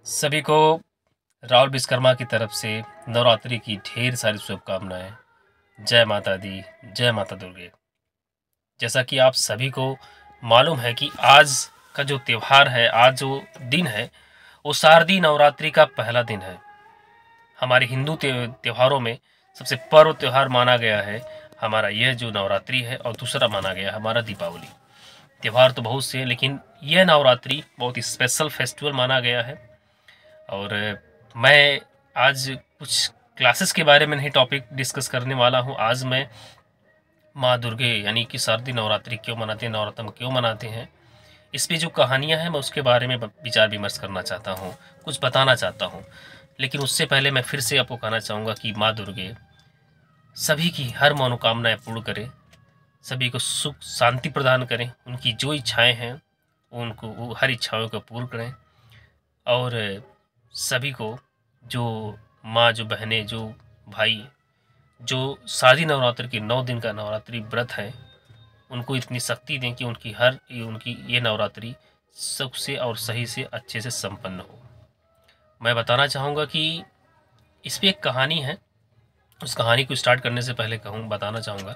सभी को राहुल विश्वकर्मा की तरफ से नवरात्रि की ढेर सारी शुभकामनाएं। जय माता दी, जय माता दुर्गे। जैसा कि आप सभी को मालूम है कि आज का जो त्यौहार है, आज जो दिन है, वो शारदीय नवरात्रि का पहला दिन है। हमारे हिंदू त्योहारों में सबसे पर्व त्योहार माना गया है हमारा यह जो नवरात्रि है, और दूसरा माना गया है हमारा दीपावली। त्यौहार तो बहुत से हैं, लेकिन यह नवरात्रि बहुत ही स्पेशल फेस्टिवल माना गया है। और मैं आज कुछ क्लासेस के बारे में नहीं टॉपिक डिस्कस करने वाला हूँ। आज मैं माँ दुर्गे यानी कि शारदीय नवरात्रि क्यों मनाते हैं, नवरात्र क्यों मनाते हैं, इस पे जो कहानियाँ हैं मैं उसके बारे में विचार विमर्श करना चाहता हूँ, कुछ बताना चाहता हूँ। लेकिन उससे पहले मैं फिर से आपको कहना चाहूँगा कि माँ दुर्गे सभी की हर मनोकामनाएं पूर्ण करें, सभी को सुख शांति प्रदान करें, उनकी जो इच्छाएं हैं वो हर इच्छाओं को पूर्ण करें। और सभी को जो माँ, जो बहनें, जो भाई, जो शारदीय नवरात्र के 9 दिन का नवरात्रि व्रत है, उनको इतनी शक्ति दें कि उनकी ये नवरात्रि सुख से और सही से अच्छे से संपन्न हो। मैं बताना चाहूँगा कि इस पे एक कहानी है। उस कहानी को स्टार्ट करने से पहले बताना चाहूँगा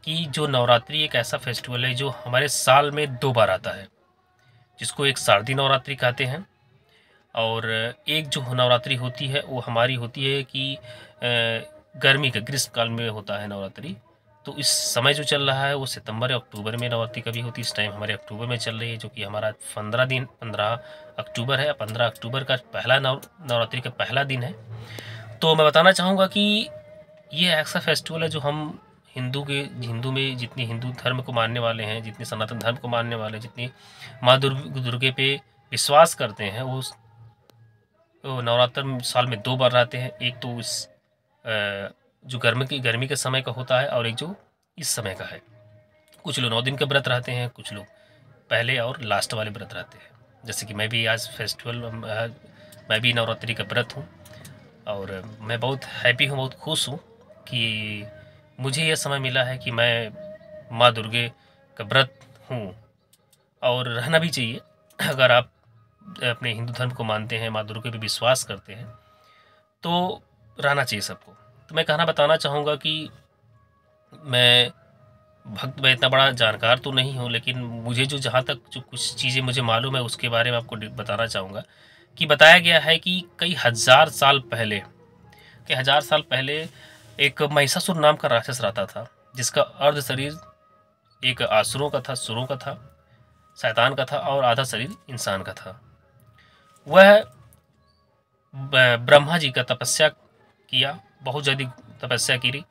कि जो नवरात्रि एक ऐसा फेस्टिवल है जो हमारे साल में 2 बार आता है, जिसको एक शारदीय नवरात्रि कहते हैं, और एक जो नवरात्रि होती है वो हमारी होती है कि गर्मी का ग्रीष्म काल में होता है नवरात्रि। तो इस समय जो चल रहा है वो सितंबर या अक्टूबर में नवरात्रि कभी होती है। इस टाइम हमारे अक्टूबर में चल रही है, जो कि हमारा 15 अक्टूबर है। 15 अक्टूबर का पहला नवरात्रि का पहला दिन है। तो मैं बताना चाहूँगा कि ये ऐसा फेस्टिवल है जो हम हिंदू में जितने हिंदू धर्म को मानने वाले हैं, जितने सनातन धर्म को मानने वाले हैं, जितने माँ दुर्गे पे विश्वास करते हैं, वो तो नवरात्र साल में 2 बार रहते हैं। एक तो इस जो गर्मी के समय का होता है, और एक जो इस समय का है। कुछ लोग 9 दिन के व्रत रहते हैं, कुछ लोग पहले और लास्ट वाले व्रत रहते हैं। जैसे कि मैं भी आज मैं भी नवरात्रि का व्रत हूँ, और मैं बहुत हैप्पी हूँ, बहुत खुश हूँ कि मुझे ये समय मिला है कि मैं माँ दुर्गे का व्रत हूँ, और रहना भी चाहिए। अगर आप अपने हिंदू धर्म को मानते हैं, माँ दुर्गे पे विश्वास करते हैं, तो रहना चाहिए सबको। तो मैं कहना बताना चाहूँगा कि मैं इतना बड़ा जानकार तो नहीं हूँ, लेकिन मुझे जो जहाँ तक जो कुछ चीज़ें मुझे मालूम है उसके बारे में आपको बताना चाहूँगा। कि बताया गया है कि कई हज़ार साल पहले एक महिषासुर नाम का राक्षस रहता था, जिसका अर्ध शरीर एक असुरों का था, सुरों का था, शैतान का था, और आधा शरीर इंसान का था। वह ब्रह्मा जी का तपस्या किया, बहुत ज़्यादा तपस्या की।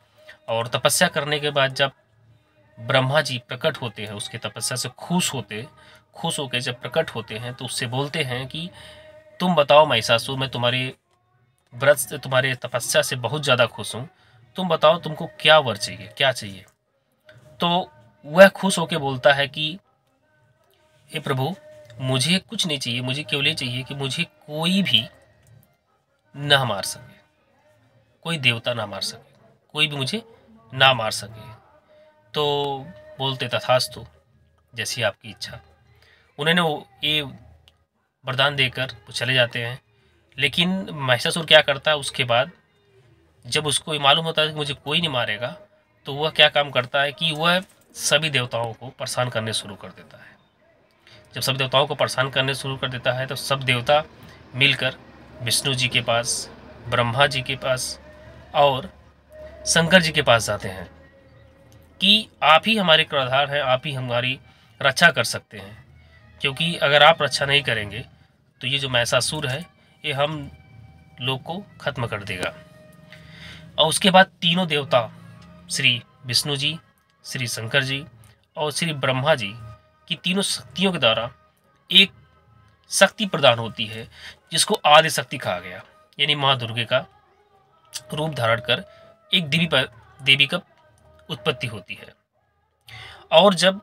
और तपस्या करने के बाद जब ब्रह्मा जी प्रकट होते हैं, उसके तपस्या से खुश होकर जब प्रकट होते हैं, तो उससे बोलते हैं कि तुम बताओ महिषासुर, मैं तुम्हारे व्रत से, तुम्हारे तपस्या से बहुत ज़्यादा खुश हूँ। तुम बताओ तुमको क्या वर चाहिए, क्या चाहिए। तो वह खुश होकर बोलता है कि हे प्रभु, मुझे कुछ नहीं चाहिए, मुझे केवल ये चाहिए कि मुझे कोई भी ना मार सके, कोई देवता ना मार सके, कोई भी मुझे ना मार सके। तो बोलते तथास्तु, जैसी आपकी इच्छा। उन्होंने वो ये वरदान देकर वो चले जाते हैं। लेकिन महिषासुर क्या करता है उसके बाद, जब उसको ये मालूम होता है कि मुझे कोई नहीं मारेगा, तो वह क्या काम करता है कि वह सभी देवताओं को परेशान करने शुरू कर देता है। जब सब देवताओं को परेशान करने शुरू कर देता है, तो सब देवता मिलकर विष्णु जी के पास, ब्रह्मा जी के पास और शंकर जी के पास जाते हैं कि आप ही हमारे कर्णधार हैं, आप ही हमारी रक्षा कर सकते हैं। क्योंकि अगर आप रक्षा नहीं करेंगे तो ये जो महिषासुर है ये हम लोग को खत्म कर देगा। और उसके बाद तीनों देवता, श्री विष्णु जी, श्री शंकर जी और श्री ब्रह्मा जी की तीनों शक्तियों के द्वारा एक शक्ति प्रदान होती है, जिसको आदि शक्ति कहा गया। यानी माँ दुर्गे का रूप धारण कर एक देवी का उत्पत्ति होती है। और जब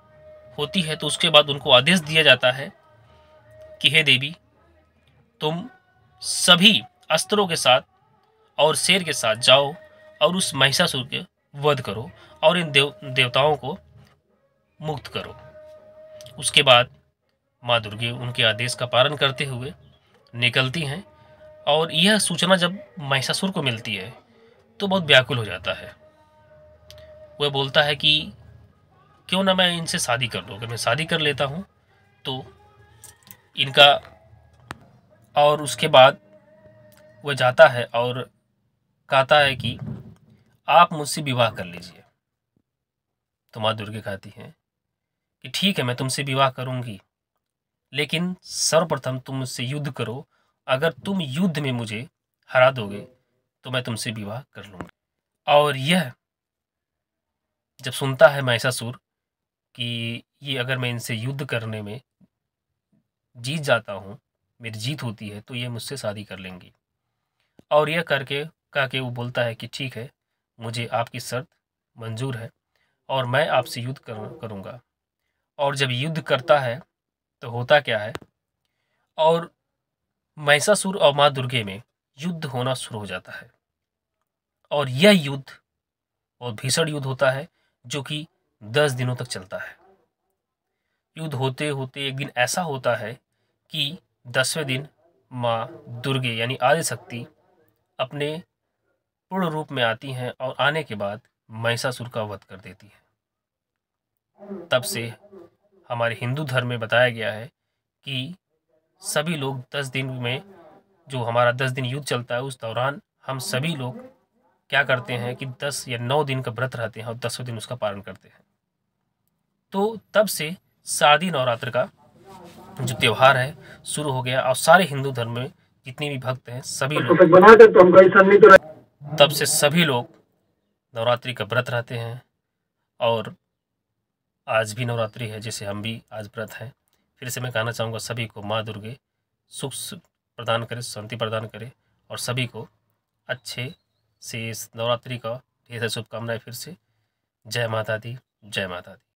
होती है तो उसके बाद उनको आदेश दिया जाता है कि हे देवी, तुम सभी अस्त्रों के साथ और शेर के साथ जाओ और उस महिषासुर के वध करो और इन देवताओं को मुक्त करो। उसके बाद माँ दुर्गे उनके आदेश का पालन करते हुए निकलती हैं। और यह सूचना जब महिषासुर को मिलती है तो बहुत व्याकुल हो जाता है। वह बोलता है कि क्यों ना मैं इनसे शादी कर लूँ, अगर मैं शादी कर लेता हूँ तो इनका। और उसके बाद वह जाता है और कहता है कि आप मुझसे विवाह कर लीजिए। तो माँ दुर्गे कहती हैं कि ठीक है, मैं तुमसे विवाह करूंगी, लेकिन सर्वप्रथम तुम मुझसे युद्ध करो। अगर तुम युद्ध में मुझे हरा दोगे तो मैं तुमसे विवाह कर लूंगी। और यह जब सुनता है महिषासुर कि ये अगर मैं इनसे युद्ध करने में जीत जाता हूँ, मेरी जीत होती है, तो ये मुझसे शादी कर लेंगी। और यह करके कह के वो बोलता है कि ठीक है, मुझे आपकी शर्त मंजूर है और मैं आपसे युद्ध करूँगा। और जब युद्ध करता है तो होता क्या है, और महिषासुर और माँ दुर्गे में युद्ध होना शुरू हो जाता है। और यह युद्ध बहुत भीषण युद्ध होता है जो कि 10 दिनों तक चलता है। युद्ध होते होते एक दिन ऐसा होता है कि 10वें दिन माँ दुर्गे यानी आदिशक्ति अपने पूर्ण रूप में आती हैं और आने के बाद महिषासुर का वध कर देती है। तब से हमारे हिंदू धर्म में बताया गया है कि सभी लोग 10 दिन में, जो हमारा 10 दिन युद्ध चलता है, उस दौरान हम सभी लोग क्या करते हैं कि 10 या 9 दिन का व्रत रहते हैं और 10वें दिन उसका पालन करते हैं। तो तब से शारदीय नवरात्र का जो त्योहार है शुरू हो गया और सारे हिंदू धर्म में जितने भी भक्त हैं सभी लोग तब से सभी लोग नवरात्रि का व्रत रहते हैं। और आज भी नवरात्रि है, जैसे हम भी आज व्रत हैं। फिर से मैं कहना चाहूँगा सभी को माँ दुर्गे सुख प्रदान करे, शांति प्रदान करे और सभी को अच्छे से इस नवरात्रि का ढेर सारी शुभकामनाएं। फिर से जय माता दी, जय माता दी।